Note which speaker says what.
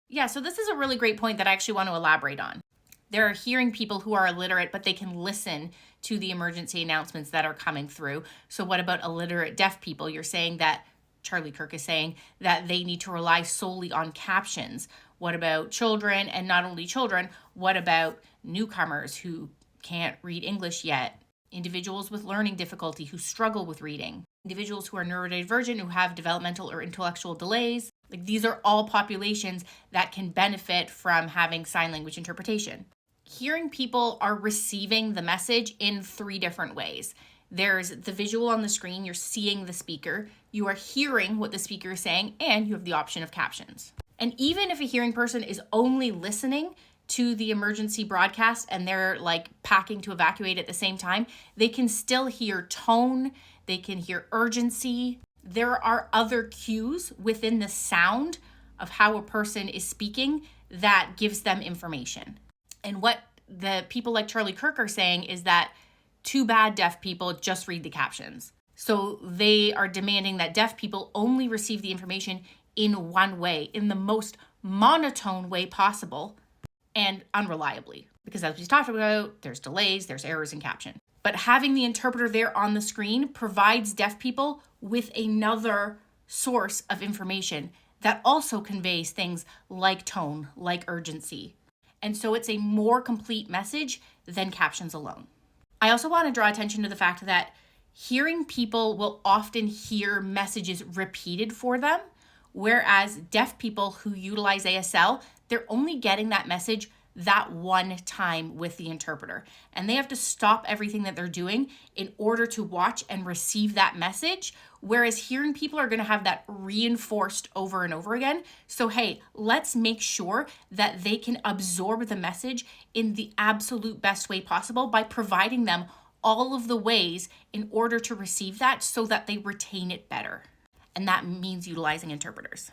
Speaker 1: Yeah, so this is a really great point that I actually want to elaborate on. There are hearing people who are illiterate, but they can listen to the emergency announcements that are coming through. So, what about illiterate deaf people? You're saying that Charlie Kirk is saying that they need to rely solely on captions. What about children? And not only children, what about newcomers who can't read English yet? Individuals with learning difficulty who struggle with reading, individuals who are neurodivergent who have developmental or intellectual delays. Like, these are all populations that can benefit from having sign language interpretation. Hearing people are receiving the message in three different ways. There's the visual on the screen, you're seeing the speaker, you are hearing what the speaker is saying, and you have the option of captions. And even if a hearing person is only listening to the emergency broadcast and they're like packing to evacuate at the same time, they can still hear tone, they can hear urgency. There are other cues within the sound of how a person is speaking that gives them information. And what the people like Charlie Kirk are saying is that too bad deaf people just read the captions. So they are demanding that deaf people only receive the information in one way, in the most monotone way possible, and unreliably. Because as we talked about, there's delays, there's errors in caption. But having the interpreter there on the screen provides deaf people with another source of information that also conveys things like tone, like urgency. And so it's a more complete message than captions alone. I also want to draw attention to the fact that hearing people will often hear messages repeated for them, whereas deaf people who utilize ASL, they're only getting that message that one time with the interpreter. And they have to stop everything that they're doing in order to watch and receive that message. Whereas hearing people are going to have that reinforced over and over again. So, hey, let's make sure that they can absorb the message in the absolute best way possible by providing them all of the ways in order to receive that so that they retain it better. And that means utilizing interpreters.